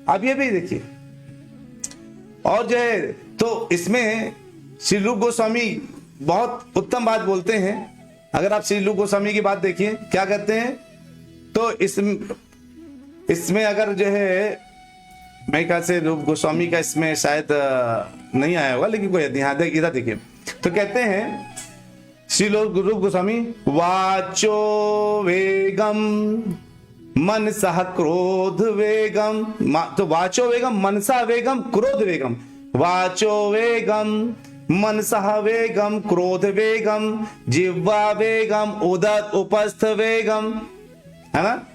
अब ये भी देखिए। और जो है तो इसमें श्री रूप गोस्वामी बहुत उत्तम बात बोलते हैं। अगर आप श्री रूप गोस्वामी की बात देखिए क्या कहते हैं, तो इसमें अगर जो है, मैं ख्याल से रूप गोस्वामी का इसमें शायद नहीं आया होगा, लेकिन कोई इधर देखिए। तो कहते हैं श्री रूप गोस्वामी, वाचो वेगम मनसा क्रोध वेगम। तो वाचो वेगम मनसा वेगम क्रोध वेगम। वाचो वेगम मनसा वेगम क्रोध वेगम जिह्वा वेगम उदर उपस्थ वेगम, है ना।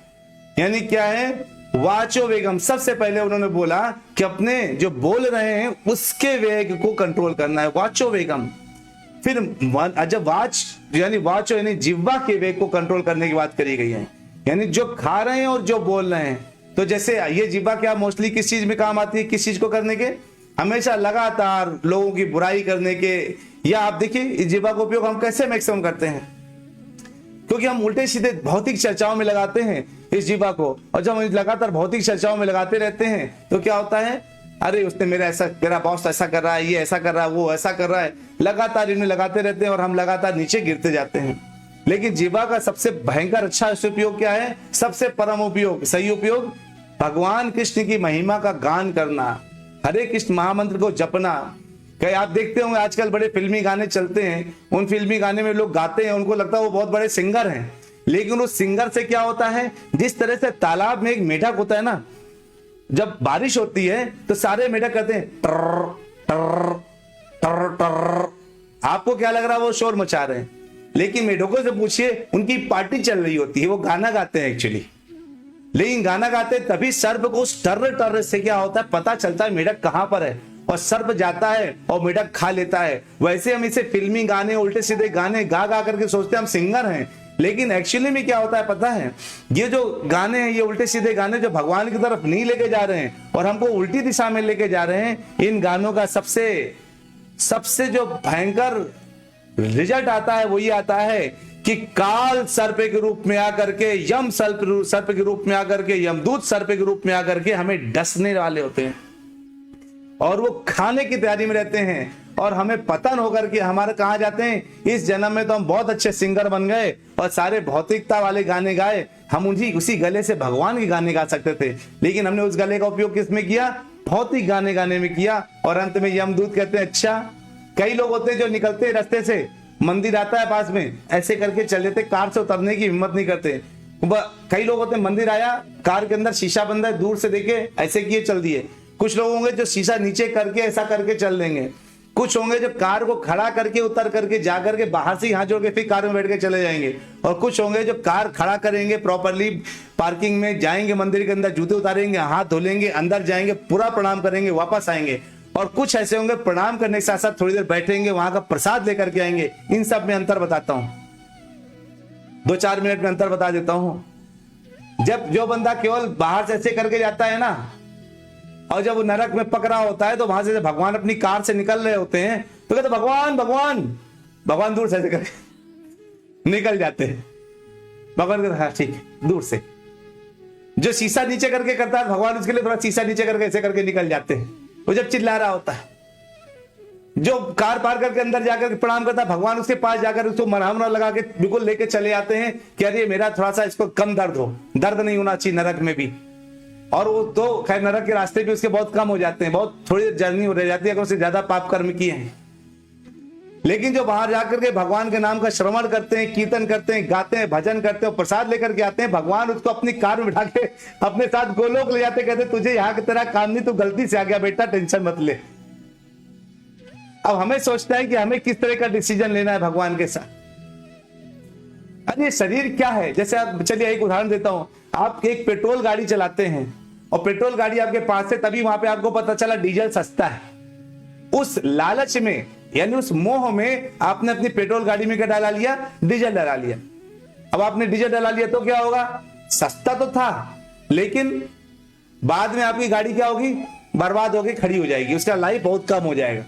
यानी क्या है, वाचो वेगम, सबसे पहले उन्होंने बोला कि अपने जो बोल रहे हैं उसके वेग को कंट्रोल करना है, वाचो वेगम। फिर जब वाचो यानी जिह्वा के वेग को कंट्रोल करने की बात करी गई है, यानी जो खा रहे हैं और जो बोल रहे हैं। तो जैसे ये जिह्वा क्या मोस्टली किस चीज में काम आती है, किस चीज को करने के, हमेशा लगातार लोगों की बुराई करने के। या आप देखिए इस जिह्वा का उपयोग हम कैसे मैक्सिमम करते हैं, क्योंकि हम उल्टे सीधे भौतिक चर्चाओं में लगाते हैं इस जिह्वा को। और जब हम लगातार भौतिक चर्चाओं में लगाते रहते हैं तो क्या होता है, अरे उसने मेरा बॉस ऐसा कर रहा है, ये ऐसा कर रहा है, वो ऐसा कर रहा है, लगातार इन्हें लगाते रहते हैं और हम लगातार नीचे गिरते जाते हैं। लेकिन जिह्वा का सबसे भयंकर अच्छा उपयोग क्या है, सबसे परम उपयोग, सही उपयोग, भगवान कृष्ण की महिमा का गान करना, हरे कृष्ण महामंत्र को जपना। कई आप देखते होंगे आजकल बड़े फिल्मी गाने चलते हैं, उन फिल्मी गाने में लोग गाते हैं, उनको लगता है वो बहुत बड़े सिंगर हैं, लेकिन उस सिंगर से क्या होता है, जिस तरह से तालाब में एक मेढक होता है ना, जब बारिश होती है तो सारे मेढक कहते हैं टर टर टर टर। आपको क्या लग रहा है वो शोर मचा रहे हैं, लेकिन मेढकों से पूछिए, उनकी पार्टी चल रही होती है, वो गाना गाते हैं एक्चुअली। लेकिन गाना गाते तभी सर्प को उस टर टर से क्या होता है पता चलता है मेढक कहां पर है, और सर्प जाता है और मेढक खा लेता है। वैसे हम इसे फिल्मी गाने उल्टे सीधे गाने गा गा करके सोचते हैं हम सिंगर हैं, लेकिन एक्चुअली में क्या होता है पता है, ये जो गाने हैं, ये उल्टे सीधे गाने जो भगवान की तरफ नहीं लेके जा रहे हैं और हमको उल्टी दिशा में लेके जा रहे हैं, इन गानों का सबसे जो भयंकर रिजल्ट आता है वो ये आता है कि काल सर्प के रूप में आकर के, यम सर्प के रूप में आकर के, यमदूत सर्प के रूप में आकर के हमें डसने वाले होते हैं और वो खाने की तैयारी में रहते हैं। और हमें पतन होकर के हमारे कहां जाते हैं, इस जन्म में तो हम बहुत अच्छे सिंगर बन गए और सारे भौतिकता वाले गाने गाए, हम उसी गले से भगवान के गाने गा सकते थे, लेकिन हमने उस गले का उपयोग किस में किया, भौतिक गाने गाने में किया। और अंत में यमदूत कहते हैं, अच्छा कई लोग होते हैं जो निकलते हैं रास्ते से, मंदिर आता है पास में, ऐसे करके चल देते, कार से उतरने की हिम्मत नहीं करते। कई लोग होते हैं मंदिर आया, कार के अंदर शीशा बंद है, दूर से देखे ऐसे किए चल दिए। कुछ लोग होंगे जो शीशा नीचे करके ऐसा करके चल देंगे। कुछ होंगे जो कार को खड़ा करके उतर करके जा करके बाहर से हाथ जोड़ के फिर कार में बैठ के चले जाएंगे। और कुछ होंगे जो कार खड़ा करेंगे, प्रॉपरली पार्किंग में जाएंगे, मंदिर के अंदर जूते उतारेंगे, हाथ धोलेंगे, अंदर जाएंगे, पूरा प्रणाम करेंगे, वापस आएंगे। और कुछ ऐसे होंगे प्रणाम करने के साथ साथ थोड़ी देर बैठेंगे, वहां का प्रसाद लेकर के आएंगे। इन सब में अंतर बताता हूं, 2-4 मिनट में अंतर बता देता हूं। जब जो बंदा केवल बाहर से ऐसे करके जाता है ना, और जब वो नरक में पकड़ा होता है तो वहां से भगवान अपनी कार से निकल रहे होते हैं तो कहते भगवान भगवान, भगवान दूर से ऐसे करके निकल जाते हैं। भगवान कहते हाँ ठीक है, दूर से। जो शीशा नीचे करके करता है भगवान उसके लिए थोड़ा शीशा नीचे करके ऐसे करके निकल जाते हैं। वो जब चिल्ला रहा होता है, जो कार पार करके अंदर जाकर प्रणाम करता है भगवान उसके पास जाकर उसको मरहम लगा के बिल्कुल लेके चले आते हैं कि अरे मेरा थोड़ा सा इसको कम दर्द हो, दर्द नहीं होना चाहिए नरक में भी। और वो तो खैर नरक के रास्ते भी उसके बहुत कम हो जाते हैं, बहुत थोड़ी देर जर्नी हो रह जाती है अगर उससे ज्यादा पाप कर्म किए हैं। लेकिन जो बाहर जाकर के भगवान के नाम का श्रवण करते हैं, कीर्तन करते हैं, गाते हैं, भजन करते हैं, प्रसाद लेकर के आते हैं, भगवान उसको अपनी कार में बिठा के अपने साथ गोलोक ले जाते, कहते तुझे यहाँ की तरह काम नहीं, तू गलती से आ गया बेटा, टेंशन मत ले। अब हमें सोचना है कि हमें किस तरह का डिसीजन लेना है भगवान के साथ। अरे शरीर क्या है, जैसे आप, चलिए एक उदाहरण देता हूं, आप एक पेट्रोल गाड़ी चलाते हैं और पेट्रोल गाड़ी आपके पास से, तभी वहां पे आपको पता चला डीजल सस्ता है। उस लालच में यानी उस मोह में आपने अपनी पेट्रोल गाड़ी में क्या डाला लिया, डीजल डाला लिया। अब आपने डीजल डाला लिया तो क्या होगा, सस्ता तो था, लेकिन बाद में आपकी गाड़ी क्या होगी, बर्बाद होगी, खड़ी हो जाएगी, उसका लाइफ बहुत कम हो जाएगा।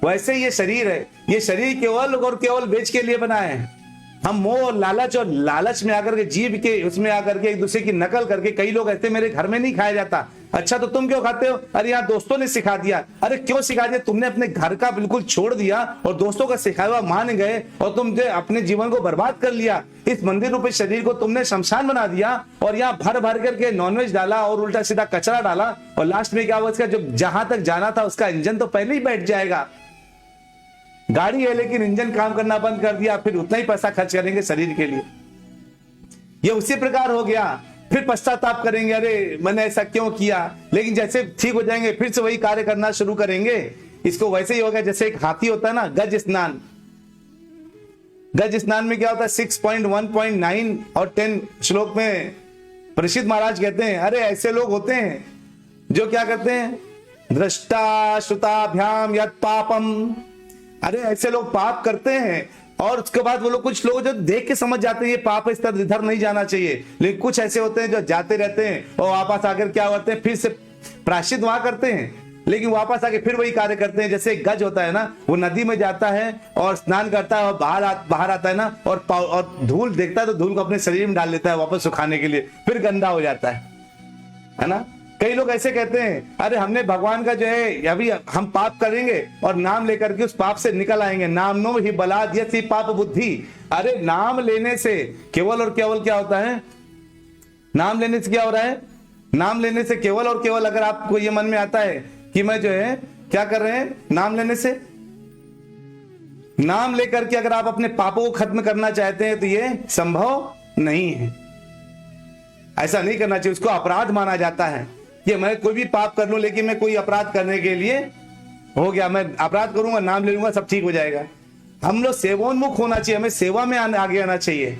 वैसे ये शरीर है, ये शरीर केवल और केवल बेच के लिए बनाए हैं। हम मोह लालच और लालच में आकर के, जीव के उसमें आकर के एक दूसरे की नकल करके, कई लोग कहते हैं मेरे घर में नहीं खाया जाता, अच्छा तो तुम क्यों खाते हो, अरे यहाँ दोस्तों ने सिखा दिया। अरे क्यों सिखा दिया, तुमने अपने घर का बिल्कुल छोड़ दिया और दोस्तों का सिखाया हुआ मान गए और तुमने अपने जीवन को बर्बाद कर लिया। इस मंदिर रूपी शरीर को तुमने शमशान बना दिया और यहाँ भर भर करके नॉनवेज डाला और उल्टा सीधा कचरा डाला, और लास्ट में क्या हुआ, इसका जो जहां तक जाना था उसका इंजन तो पहले ही बैठ जाएगा। गाड़ी है लेकिन इंजन काम करना बंद कर दिया, फिर उतना ही पैसा खर्च करेंगे शरीर के लिए। ये उसी प्रकार हो गया, फिर पश्चाताप करेंगे, अरे मैंने ऐसा क्यों किया, लेकिन जैसे ठीक हो जाएंगे फिर से वही कार्य करना शुरू करेंगे। इसको वैसे ही होगा जैसे एक हाथी होता है ना, गज स्नान। गज स्नान में क्या होता है, 6.1.9 और 10 श्लोक में प्रसिद्ध महाराज कहते हैं, अरे ऐसे लोग होते हैं जो क्या करते हैं, दृष्टा श्रुताभ्याम यत् पापम, अरे ऐसे लोग पाप करते हैं और उसके बाद वो लोग, कुछ लोग जो देख के समझ जाते हैं ये पाप इस तरह इधर नहीं जाना चाहिए, लेकिन कुछ ऐसे होते हैं जो जाते रहते हैं और वापस आकर क्या करते हैं, फिर से प्रायश्चित वहां करते हैं, लेकिन वापस आके फिर वही कार्य करते हैं। जैसे गज होता है ना, वो नदी में जाता है और स्नान करता है और बाहर आता है ना, और धूल देखता है तो धूल को अपने शरीर में डाल लेता है वापस सुखाने के लिए, फिर गंदा हो जाता है ना। कई लोग ऐसे कहते हैं, अरे हमने भगवान का जो है, अभी हम पाप करेंगे और नाम लेकर के उस पाप से निकल आएंगे, नाम नो ही बलाद यसी पाप बुद्धि। अरे नाम लेने से केवल और केवल क्या होता है, नाम लेने से क्या हो रहा है, नाम लेने से केवल और केवल अगर आपको ये मन में आता है कि मैं जो है क्या कर रहे हैं, नाम लेने से, नाम लेकर के अगर आप अपने पापों को खत्म करना चाहते हैं तो ये संभव नहीं है, ऐसा नहीं करना चाहिए, उसको अपराध माना जाता है। कि मैं कोई भी पाप कर लूं लेकिन मैं कोई अपराध करने के लिए हो गया, मैं अपराध करूंगा, नाम ले लूंगा, सब ठीक हो जाएगा। हम लोग सेवोन्मुख होना चाहिए, हमें सेवा में आगे आना चाहिए।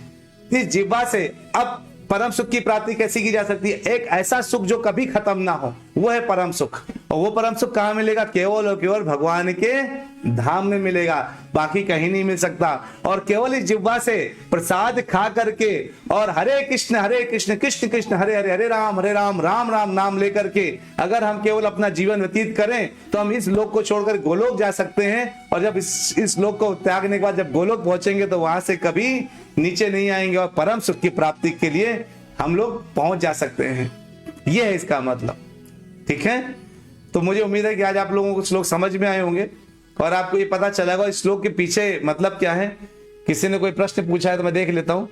इस जिह्वा से अब परम सुख की प्राप्ति कैसी की जा सकती है, एक ऐसा सुख जो कभी खत्म ना हो, वो है परम सुख। और वो परम सुख कहां मिलेगा, केवल और केवल भगवान के धाम में मिलेगा, बाकी कहीं नहीं मिल सकता। और केवल इस जिह्वा से प्रसाद खा करके और हरे कृष्ण कृष्ण कृष्ण हरे हरे, हरे राम राम राम नाम लेकर के अगर हम केवल अपना जीवन व्यतीत करें तो हम इस लोक को छोड़कर गोलोक जा सकते हैं। और जब इस लोक को त्यागने के बाद जब गोलोक पहुंचेंगे तो वहां से कभी नीचे नहीं आएंगे और परम सुख की प्राप्ति के लिए हम लोग पहुंच जा सकते हैं। यह है इसका मतलब, ठीक है। तो मुझे उम्मीद है कि आज आप लोगों को श्लोक समझ में आए होंगे और आपको ये पता चला होगा इस श्लोक के पीछे मतलब क्या है। किसी ने कोई प्रश्न पूछा है तो मैं देख लेता हूं।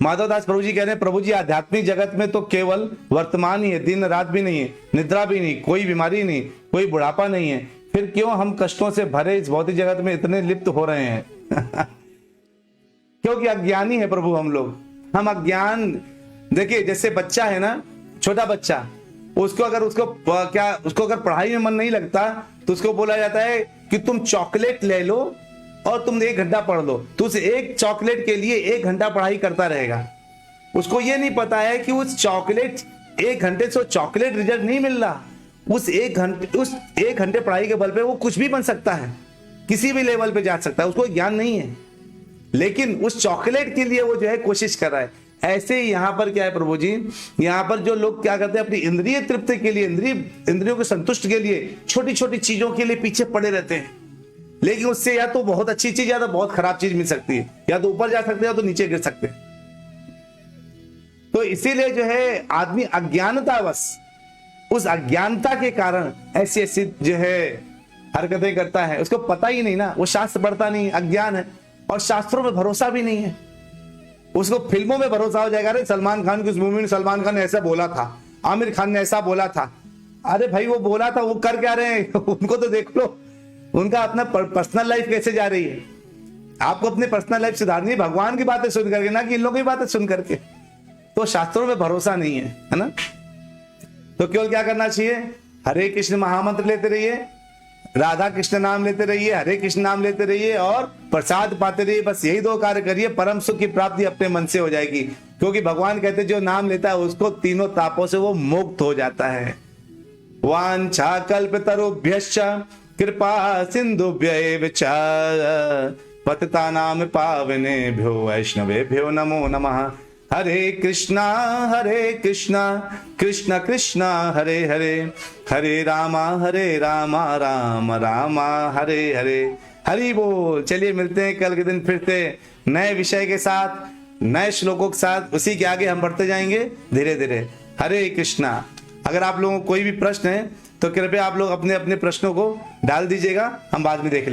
माधवदास प्रभु जी कह रहे हैं, प्रभु जी आध्यात्मिक जगत में तो केवल वर्तमान ही है, दिन रात भी नहीं है, निद्रा भी नहीं, कोई बीमारी नहीं, कोई बुढ़ापा नहीं है, फिर क्यों हम कष्टों से भरे इस भौतिक जगत में इतने लिप्त हो रहे हैं। क्योंकि अज्ञानी है प्रभु हम लोग, हम अज्ञान। देखिए जैसे बच्चा है ना, छोटा बच्चा, उसको अगर पढ़ाई में मन नहीं लगता तो उसको बोला जाता है कि तुम चॉकलेट ले लो और तुम 1 घंटा पढ़ लो, तो उस एक चॉकलेट के लिए 1 घंटा पढ़ाई करता रहेगा। उसको ये नहीं पता है कि उस चॉकलेट 1 घंटे से चॉकलेट रिजल्ट नहीं मिल रहा, उस 1 घंटे पढ़ाई के बल पे वो कुछ भी बन सकता है, किसी भी लेवल पे जा सकता है, उसको ज्ञान नहीं है, लेकिन उस चॉकलेट के लिए वो जो है कोशिश कर रहा है। ऐसे ही यहां पर क्या है प्रभु जी, यहां पर जो लोग क्या करते हैं, अपनी इंद्रिय तृप्ति के लिए, इंद्रियों के संतुष्ट के लिए छोटी छोटी चीजों के लिए पीछे पड़े रहते हैं, लेकिन उससे या तो बहुत अच्छी चीज या तो बहुत खराब चीज मिल सकती है, या तो ऊपर जा सकते हैं या तो नीचे गिर सकते हैं। तो इसीलिए जो है आदमी अज्ञानतावश, उस अज्ञानता के कारण ऐसी ऐसी जो है हरकतें करता है, उसको पता ही नहीं ना, वो शास्त्र पढ़ता नहीं, अज्ञान है, और शास्त्रों में भरोसा भी नहीं है। उसको फिल्मों में भरोसा हो जाएगा, अरे सलमान खान की उस मूवी में सलमान खान ने ऐसा बोला था, आमिर खान ने ऐसा बोला था। अरे भाई वो बोला था, वो कर क्या रहे हैं उनको तो देख लो, उनका अपना पर्सनल लाइफ कैसे जा रही है। आपको अपनी पर्सनल लाइफ सुधारनी है भगवान की बातें सुन करके, ना कि इन लोगों की बातें सुन करके। तो शास्त्रों में भरोसा नहीं है ना। तो केवल क्या करना चाहिए, हरे कृष्ण महामंत्र लेते रहिए राधा कृष्ण नाम लेते रहिए, हरे कृष्ण नाम लेते रहिए और प्रसाद पाते रहिए। बस यही 2 कार्य करिए, परम सुख की प्राप्ति अपने मन से हो जाएगी। क्योंकि भगवान कहते हैं जो नाम लेता है उसको तीनों तापों से वो मुक्त हो जाता है। वांछा कल्पतरुभ्यश्च कृपा सिंधुभ्यैव च पतितानां पावनेभ्यो वैष्णवेभ्यो नमो नमः। हरे कृष्णा कृष्ण कृष्णा हरे हरे, हरे रामा राम रामा हरे हरे। हरि बोल। चलिए मिलते हैं कल के दिन फिर से नए विषय के साथ, नए श्लोकों के साथ। उसी के आगे हम बढ़ते जाएंगे धीरे धीरे। हरे कृष्णा। अगर आप लोगों को कोई भी प्रश्न है तो कृपया आप लोग अपने अपने प्रश्नों को डाल दीजिएगा, हम बाद में देख लेंगे।